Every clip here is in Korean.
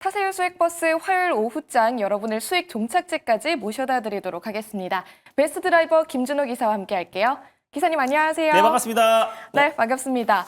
타세요 수익버스 화요일 오후장 여러분을 수익 종착지까지 모셔다 드리도록 하겠습니다. 베스트 드라이버 김준호 기사와 함께 할게요. 기사님 안녕하세요. 네, 반갑습니다. 네, 반갑습니다.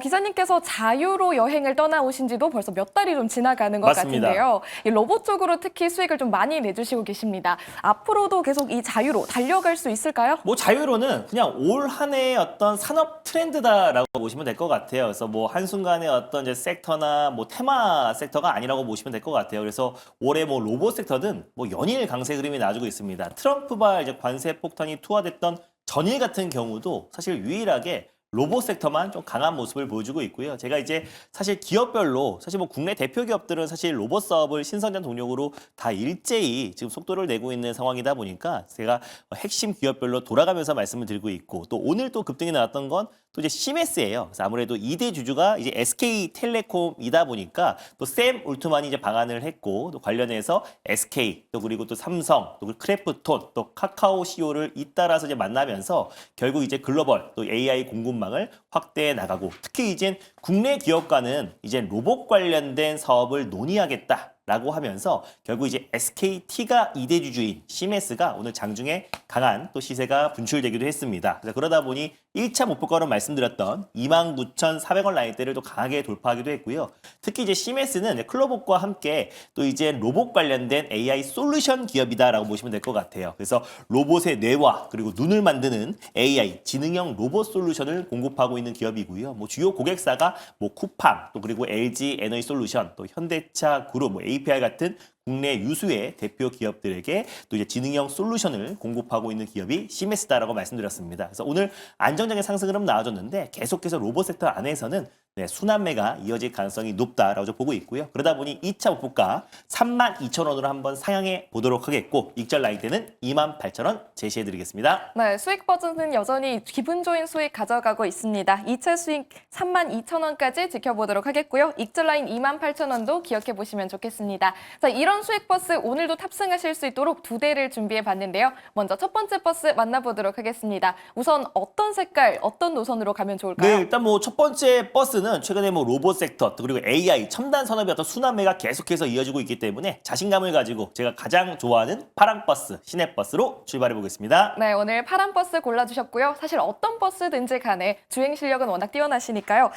기사님께서 자유로 여행을 떠나오신 지도 벌써 몇 달이 좀 지나가는 것 맞습니다. 같은데요. 이 로봇 쪽으로 특히 수익을 좀 많이 내주시고 계십니다. 앞으로도 계속 이 자유로 달려갈 수 있을까요? 뭐 자유로는 그냥 올 한 해의 어떤 산업 트렌드다라고 보시면 될 것 같아요. 그래서 뭐 한순간의 어떤 이제 섹터나 뭐 테마 섹터가 아니라고 보시면 될 것 같아요. 그래서 올해 뭐 로봇 섹터는 뭐 연일 강세 그림이 나와주고 있습니다. 트럼프발 이제 관세 폭탄이 투하됐던 전일 같은 경우도 사실 유일하게 로봇 섹터만 좀 강한 모습을 보여주고 있고요. 제가 이제 사실 기업별로 사실 뭐 국내 대표 기업들은 사실 로봇 사업을 신성장 동력으로 다 일제히 지금 속도를 내고 있는 상황이다 보니까 제가 핵심 기업별로 돌아가면서 말씀을 드리고 있고 또 오늘 또 급등이 나왔던 건 또 이제 시메스예요. 그래서 아무래도 2대 주주가 이제 SK텔레콤이다 보니까 또 샘 울트만이 이제 방한을 했고 또 관련해서 SK 또 그리고 또 삼성 또 크래프톤 또 카카오 CEO를 잇따라서 이제 만나면서 결국 이제 글로벌 또 AI 공급망을 확대해 나가고 특히 이제 국내 기업과는 이제 로봇 관련된 사업을 논의하겠다. 라고 하면서 결국 이제 SKT가 2대 주주인 시메스가 오늘 장중에 강한 또 시세가 분출되기도 했습니다. 그래서 그러다 보니 1차 목표가로 말씀드렸던 29,400원 라인대를 또 강하게 돌파하기도 했고요. 특히 이제 시메스는 클로봇과 함께 또 이제 로봇 관련된 AI 솔루션 기업이다라고 보시면 될 것 같아요. 그래서 로봇의 뇌와 그리고 눈을 만드는 AI 지능형 로봇 솔루션을 공급하고 있는 기업이고요. 뭐 주요 고객사가 뭐 쿠팡 또 그리고 LG 에너지 솔루션 또 현대차 그룹 뭐 API 같은 국내 유수의 대표 기업들에게 또 이제 지능형 솔루션을 공급하고 있는 기업이 시메스다라고 말씀드렸습니다. 그래서 오늘 안정적인 상승 흐름 나와줬는데 계속해서 로봇 섹터 안에서는 순환매가 이어질 가능성이 높다라고 보고 있고요. 그러다 보니 2차 목표가 32,000원으로 한번 상향해 보도록 하겠고 익절 라인대는 28,000원 제시해드리겠습니다. 네, 수익 버전은 여전히 기분 좋은 수익 가져가고 있습니다. 2차 수익 32,000원까지 지켜보도록 하겠고요. 익절 라인 28,000원도 기억해 보시면 좋겠습니다. 자, 이런 수익 버스 오늘도 탑승하실 수 있도록 두 대를 준비해 봤는데요. 먼저 첫 번째 버스 만나보도록 하겠습니다. 우선 어떤 색깔, 어떤 노선으로 가면 좋을까요? 네, 일단 뭐 첫 번째 버스는 최근에 뭐 로봇 섹터 그리고 AI 첨단 산업의 어떤 순환매가 계속해서 이어지고 있기 때문에 자신감을 가지고 제가 가장 좋아하는 파랑 버스, 시내버스로 출발해 보겠습니다. 네, 오늘 파란 버스 골라주셨고요. 사실 어떤 버스든지 간에 주행 실력은 워낙 뛰어나시니까요.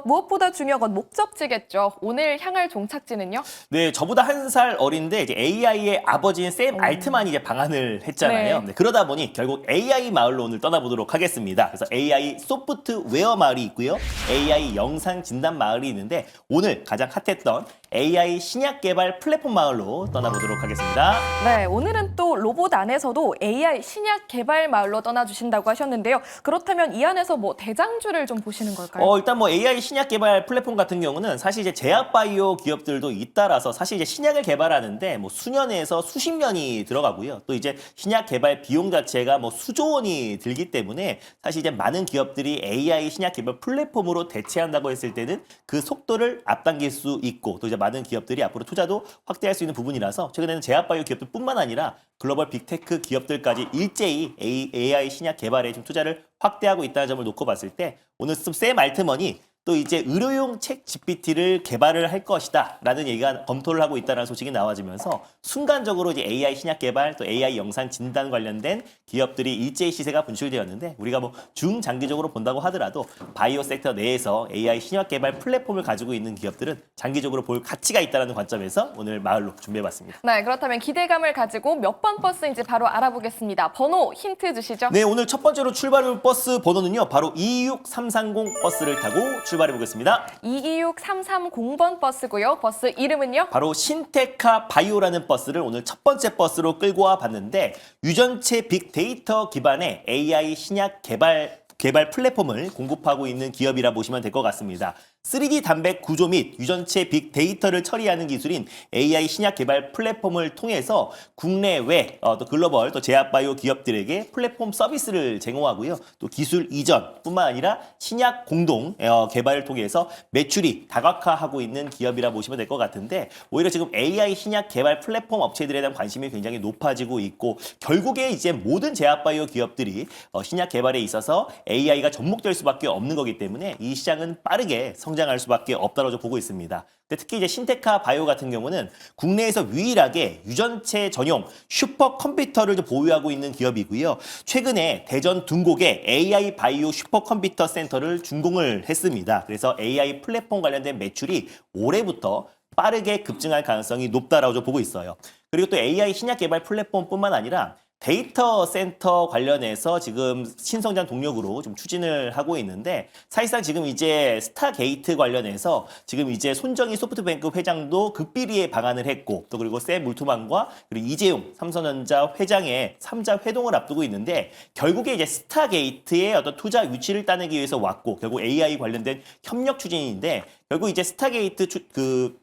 무엇보다 중요한 건 목적지겠죠. 오늘 향할 종착지는요? 네, 저보다 한 살 어린데 이제 AI의 아버지인 샘 알트만이 이제 방한을 했잖아요. 네. 네, 그러다 보니 결국 AI 마을로 오늘 떠나보도록 하겠습니다. 그래서 AI 소프트웨어 마을이 있고요. AI 영상 진단 마을이 있는데 오늘 가장 핫했던 AI 신약 개발 플랫폼 마을로 떠나보도록 하겠습니다. 네, 오늘은 또 로봇 안에서도 AI 신약 개발 마을로 떠나주신다고 하셨는데요. 그렇다면 이 안에서 뭐 대장주를 좀 보시는 걸까요? 일단 뭐 AI 신약 개발 플랫폼 같은 경우는 사실 이제 제약바이오 기업들도 잇따라서 사실 이제 신약을 개발하는데 뭐 수년에서 수십 년이 들어가고요. 또 이제 신약 개발 비용 자체가 뭐 수조 원이 들기 때문에 사실 이제 많은 기업들이 AI 신약 개발 플랫폼으로 대체한다고 했을 때는 그 속도를 앞당길 수 있고 또 이제 많은 기업들이 앞으로 투자도 확대할 수 있는 부분이라서 최근에는 제약바이오 기업들뿐만 아니라 글로벌 빅테크 기업들까지 일제히 AI 신약 개발에 좀 투자를 확대하고 있다는 점을 놓고 봤을 때 오늘 샘 알트먼이 또 이제 의료용 책 GPT를 개발을 할 것이다 라는 얘기가 검토를 하고 있다는 소식이 나와지면서 순간적으로 이제 AI 신약 개발 또 AI 영상 진단 관련된 기업들이 일제히 시세가 분출되었는데 우리가 뭐 중장기적으로 본다고 하더라도 바이오 섹터 내에서 AI 신약 개발 플랫폼을 가지고 있는 기업들은 장기적으로 볼 가치가 있다는 관점에서 오늘 마을로 준비해봤습니다. 네, 그렇다면 기대감을 가지고 몇 번 버스인지 바로 알아보겠습니다. 번호 힌트 주시죠. 네, 오늘 첫 번째로 출발할 버스 번호는요. 바로 26330 버스를 타고 출발해 보겠습니다. 226330번 버스고요. 버스 이름은요? 바로 신테카 바이오라는 버스를 오늘 첫 번째 버스로 끌고 와 봤는데 유전체 빅데이터 기반의 AI 신약 개발 플랫폼을 공급하고 있는 기업이라 보시면 될 것 같습니다. 3D 단백 구조 및 유전체 빅데이터를 처리하는 기술인 AI 신약 개발 플랫폼을 통해서 국내외 또 글로벌 또 제약바이오 기업들에게 플랫폼 서비스를 제공하고요. 또 기술 이전뿐만 아니라 신약 공동 개발을 통해서 매출이 다각화하고 있는 기업이라 보시면 될 것 같은데 오히려 지금 AI 신약 개발 플랫폼 업체들에 대한 관심이 굉장히 높아지고 있고 결국에 이제 모든 제약바이오 기업들이 신약 개발에 있어서 AI가 접목될 수밖에 없는 거기 때문에 이 시장은 빠르게 성 성장할 수밖에 없다고 보고 있습니다. 근데 특히 이제 신테카 바이오 같은 경우는 국내에서 유일하게 유전체 전용 슈퍼컴퓨터를 보유하고 있는 기업이고요. 최근에 대전 둔곡에 AI 바이오 슈퍼컴퓨터 센터를 준공을 했습니다. 그래서 AI 플랫폼 관련된 매출이 올해부터 빠르게 급증할 가능성이 높다라고 보고 있어요. 그리고 또 AI 신약 개발 플랫폼뿐만 아니라 데이터 센터 관련해서 지금 신성장 동력으로 좀 추진을 하고 있는데 사실상 지금 이제 스타게이트 관련해서 지금 이제 손정희 소프트뱅크 회장도 극비리에 방한을 했고 또 그리고 샘 울트만과 그리고 이재용 삼성전자 회장의 3자 회동을 앞두고 있는데 결국에 이제 스타게이트의 어떤 투자 유치를 따내기 위해서 왔고 결국 AI 관련된 협력 추진인데 결국 이제 스타게이트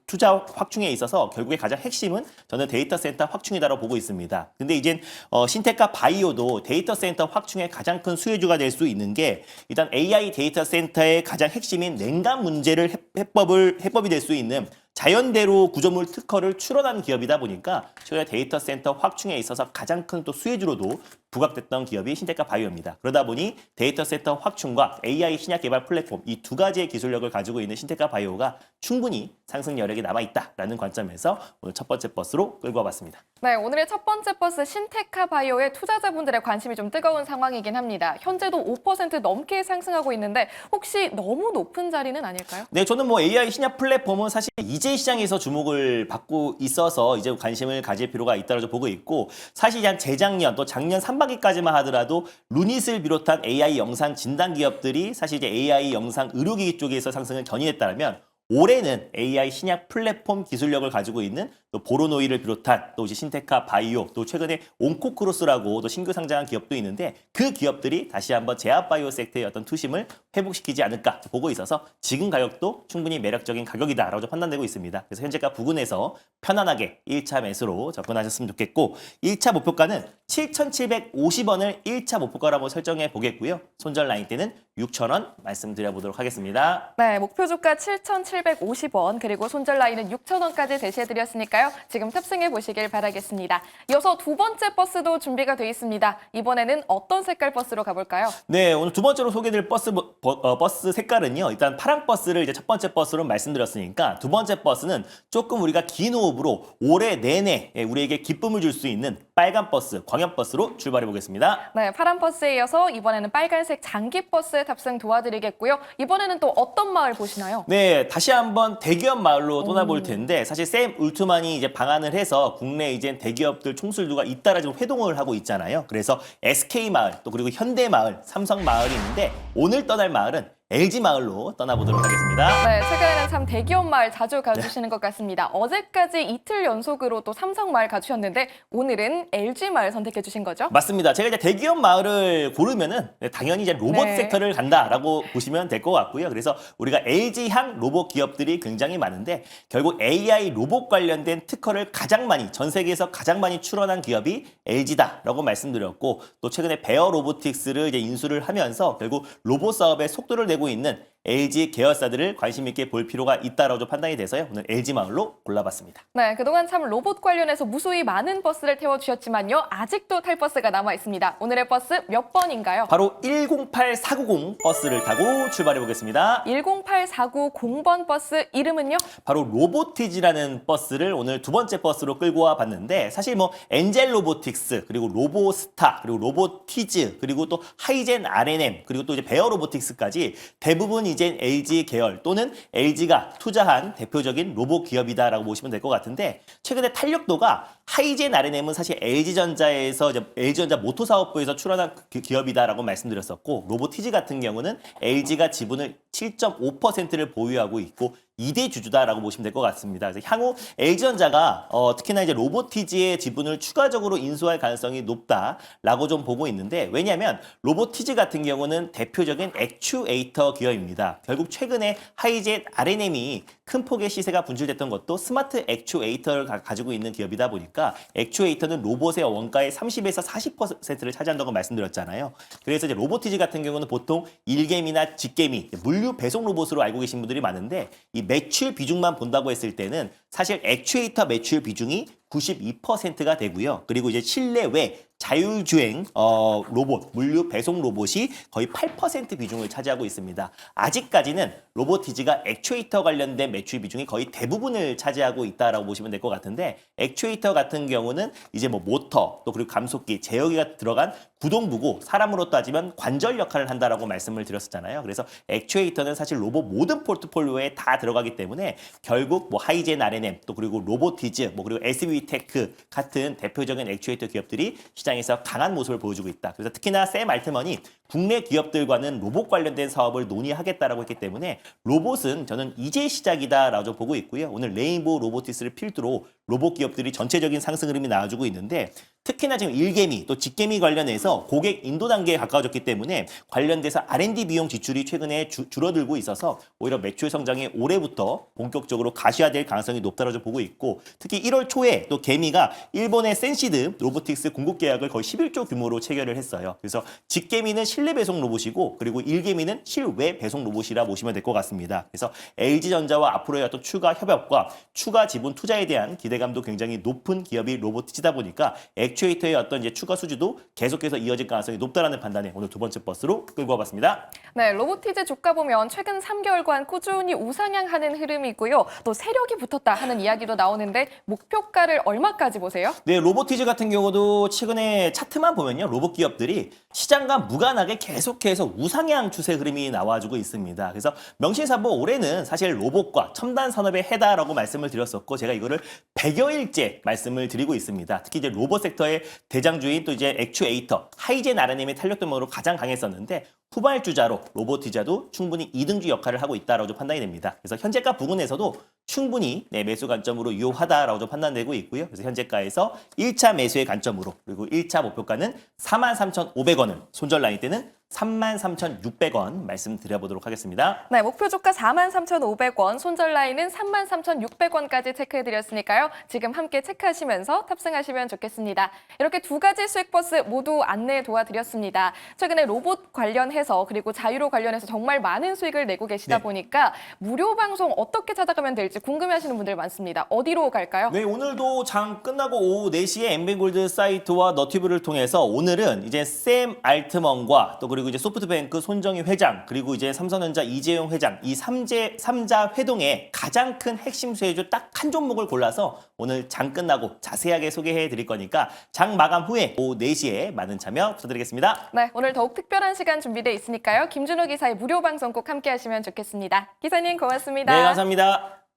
투자 확충에 있어서 결국에 가장 핵심은 저는 데이터 센터 확충이다라고 보고 있습니다. 근데 이제 신테카 바이오도 데이터 센터 확충의 가장 큰 수혜주가 될 수 있는 게 일단 AI 데이터 센터의 가장 핵심인 냉각 문제를 해법이 될 수 있는 자연대로 구조물 특허를 출원한 기업이다 보니까 최근에 데이터 센터 확충에 있어서 가장 큰 또 수혜주로도 부각됐던 기업이 신테카 바이오입니다. 그러다 보니 데이터 센터 확충과 AI 신약 개발 플랫폼 이 두 가지의 기술력을 가지고 있는 신테카 바이오가 충분히 상승 여력이 남아있다라는 관점에서 오늘 첫 번째 버스로 끌고 와봤습니다. 네, 오늘의 첫 번째 버스 신테카 바이오의 투자자분들의 관심이 좀 뜨거운 상황이긴 합니다. 현재도 5% 넘게 상승하고 있는데 혹시 너무 높은 자리는 아닐까요? 네, 저는 뭐 AI 신약 플랫폼은 사실 이제 시장에서 주목을 받고 있어서 이제 관심을 가질 필요가 있다고 보고 있고 사실 한 재작년 또 작년 상반기까지만 하더라도 루닛을 비롯한 AI 영상 진단 기업들이 사실 이제 AI 영상 의료기기 쪽에서 상승을 견인했다면 올해는 AI 신약 플랫폼 기술력을 가지고 있는 또 보로노이를 비롯한 또 이제 신테카 바이오 또 최근에 온코크로스라고 또 신규 상장한 기업도 있는데 그 기업들이 다시 한번 제약바이오 섹터의 어떤 투심을 회복시키지 않을까 보고 있어서 지금 가격도 충분히 매력적인 가격이다라고 판단되고 있습니다. 그래서 현재가 부근에서 편안하게 1차 매수로 접근하셨으면 좋겠고 1차 목표가는 7,750원을 1차 목표가라고 설정해 보겠고요. 손절 라인 때는 6,000원 말씀드려보도록 하겠습니다. 네, 목표 주가 7,750원 그리고 손절 라인은 6,000원까지 제시해드렸으니까요. 지금 탑승해 보시길 바라겠습니다. 이어서 두 번째 버스도 준비가 되어 있습니다. 이번에는 어떤 색깔 버스로 가볼까요? 네, 오늘 두 번째로 소개드릴 버스 색깔은요. 일단 파랑 버스를 이제 첫 번째 버스로 말씀드렸으니까 두 번째 버스는 조금 우리가 긴 호흡으로 올해 내내 우리에게 기쁨을 줄 수 있는 빨간 버스, 광역 버스로 출발해 보겠습니다. 네, 파란 버스에 이어서 이번에는 빨간색 장기 버스에 탑승 도와드리겠고요. 이번에는 또 어떤 마을 보시나요? 네, 다시 한번 대기업 마을로 떠나볼 텐데 사실 샘 울트만이 이제 방한을 해서 국내 이제 대기업들 총수들과 잇따라 지금 회동을 하고 있잖아요. 그래서 SK 마을 또 그리고 현대 마을, 삼성 마을이 있는데 오늘 떠날 마을은 LG 마을로 떠나보도록 하겠습니다. 네, 최근에는 참 대기업 마을 자주 가주시는 것 같습니다. 어제까지 이틀 연속으로 또 삼성 마을 가주셨는데 오늘은 LG 마을 선택해 주신 거죠? 맞습니다. 제가 이제 대기업 마을을 고르면은 당연히 이제 로봇 네. 섹터를 간다라고 보시면 될 것 같고요. 그래서 우리가 LG향 로봇 기업들이 굉장히 많은데 결국 AI 로봇 관련된 특허를 가장 많이 전 세계에서 가장 많이 출원한 기업이 LG다라고 말씀드렸고 또 최근에 베어 로보틱스를 이제 인수를 하면서 결국 로봇 사업에 속도를 내고 있는 LG 계열사들을 관심 있게 볼 필요가 있다라고 판단이 돼서요. 오늘 LG 마을로 골라봤습니다. 네, 그동안 참 로봇 관련해서 무수히 많은 버스를 태워주셨지만요. 아직도 탈 버스가 남아 있습니다. 오늘의 버스 몇 번인가요? 바로 108490 버스를 타고 출발해 보겠습니다. 108490번 버스 이름은요? 바로 로보티즈라는 버스를 오늘 두 번째 버스로 끌고 와 봤는데 사실 뭐 엔젤 로보틱스 그리고 로보스타 그리고 로보티즈 그리고 또 하이젠 R&M 그리고 또 이제 베어 로보틱스까지 대부분 이제 LG 계열 또는 LG가 투자한 대표적인 로봇 기업이다라고 보시면 될 것 같은데 최근에 탄력도가 하이젠 R&M은 사실 LG전자에서 이제 LG전자 모터 사업부에서 출원한 기업이다라고 말씀드렸었고 로보티즈 같은 경우는 LG가 지분을 7.5%를 보유하고 있고 2대 주주다라고 보시면 될 것 같습니다. 그래서 향후 LG전자가 특히나 이제 로보티즈의 지분을 추가적으로 인수할 가능성이 높다라고 좀 보고 있는데 왜냐하면 로보티즈 같은 경우는 대표적인 액추에이터 기업입니다. 결국 최근에 하이젠 R&M이 큰 폭의 시세가 분출됐던 것도 스마트 액추에이터를 가지고 있는 기업이다 보니까 액추에이터는 로봇의 원가의 30에서 40%를 차지한다고 말씀드렸잖아요. 그래서 이제 로보티즈 같은 경우는 보통 일개미나 직개미, 물류 배송 로봇으로 알고 계신 분들이 많은데 이 매출 비중만 본다고 했을 때는 사실 액추에이터 매출 비중이 92%가 되고요. 그리고 이제 실내외 자율주행 로봇, 물류 배송 로봇이 거의 8% 비중을 차지하고 있습니다. 아직까지는 로보티즈가 액추에이터 관련된 매출 비중이 거의 대부분을 차지하고 있다라고 보시면 될 것 같은데 액추에이터 같은 경우는 이제 뭐 모터 또 그리고 감속기, 제어기가 들어간 구동부고 사람으로 따지면 관절 역할을 한다라고 말씀을 드렸었잖아요. 그래서 액추에이터는 사실 로봇 모든 포트폴리오에 다 들어가기 때문에 결국 뭐 하이젠 R&M 또 그리고 로보티즈 뭐 그리고 SB테크 같은 대표적인 액추에이터 기업들이 시장에서 강한 모습을 보여주고 있다. 그래서 특히나 샘 알트먼이 국내 기업들과는 로봇 관련된 사업을 논의하겠다라고 했기 때문에 로봇은 저는 이제 시작이다라고 보고 있고요. 오늘 레인보우 로보티스를 필두로 로봇 기업들이 전체적인 상승 흐름이 나와주고 있는데 특히나 지금 일개미 또 직개미 관련해서 고객 인도 단계에 가까워졌기 때문에 관련돼서 R&D 비용 지출이 최근에 줄어들고 있어서 오히려 매출 성장이 올해부터 본격적으로 가시화될 가능성이 높다고 보고 있고 특히 1월 초에 또 개미가 일본의 센시드 로보틱스 공급 계약을 거의 11조 규모로 체결을 했어요. 그래서 직개미는 실내 배송 로봇이고 그리고 일개미는 실외 배송 로봇이라 보시면 될 것 같습니다. 그래서 LG전자와 앞으로의 어떤 추가 협업과 추가 지분 투자에 대한 기대감도 굉장히 높은 기업이 로보티즈다 보니까 액추에이터의 어떤 이제 추가 수주도 계속해서 이어질 가능성이 높다라는 판단에 오늘 두 번째 버스로 끌고 와봤습니다. 네, 로보티즈 주가 보면 최근 3개월간 꾸준히 우상향하는 흐름이고요. 또 세력이 붙었다 하는 이야기도 나오는데 목표가를 얼마까지 보세요? 네, 로보티즈 같은 경우도 최근에 차트만 보면요. 로봇 기업들이 시장과 무관하게 계속해서 우상향 추세 흐름이 나와주고 있습니다. 그래서 명실상부 올해는 사실 로봇과 첨단 산업의 해다라고 말씀을 드렸었고 제가 이거를 100여일째 말씀을 드리고 있습니다. 특히 이제 로봇 섹터의 대장주인 또 이제 액추에이터, 하이젠 R&M의 탄력 동력으로 가장 강했었는데 후발주자로 로보티자도 충분히 이등주 역할을 하고 있다라고 판단이 됩니다. 그래서 현재가 부근에서도 충분히 매수 관점으로 유효하다라고 판단되고 있고요. 그래서 현재가에서 1차 매수의 관점으로 그리고 1차 목표가는 43,500원을 손절 라인 때는 33,600원 말씀드려보도록 하겠습니다. 네, 목표 주가 43,500원, 손절 라인은 33,600원까지 체크해드렸으니까요. 지금 함께 체크하시면서 탑승하시면 좋겠습니다. 이렇게 두 가지 수익 버스 모두 안내 도와드렸습니다. 최근에 로봇 관련해서 그리고 자유로 관련해서 정말 많은 수익을 내고 계시다 네. 보니까 무료 방송 어떻게 찾아가면 될지 궁금해하시는 분들 많습니다. 어디로 갈까요? 네, 오늘도 장 끝나고 오후 4시에 엠뱅골드 사이트와 너튜브를 통해서 오늘은 이제 샘 알트먼과 또 그리고 이제 소프트뱅크 손정희 회장 그리고 이제 삼성전자 이재용 회장 이 삼자 회동의 가장 큰 핵심 수혜주 딱 한 종목을 골라서 오늘 장 끝나고 자세하게 소개해 드릴 거니까 장 마감 후에 오후 4시에 많은 참여 부탁드리겠습니다. 네, 오늘 더욱 특별한 시간 준비되어 있으니까요. 김준호 기사의 무료 방송 꼭 함께 하시면 좋겠습니다. 기사님 고맙습니다. 네, 감사합니다.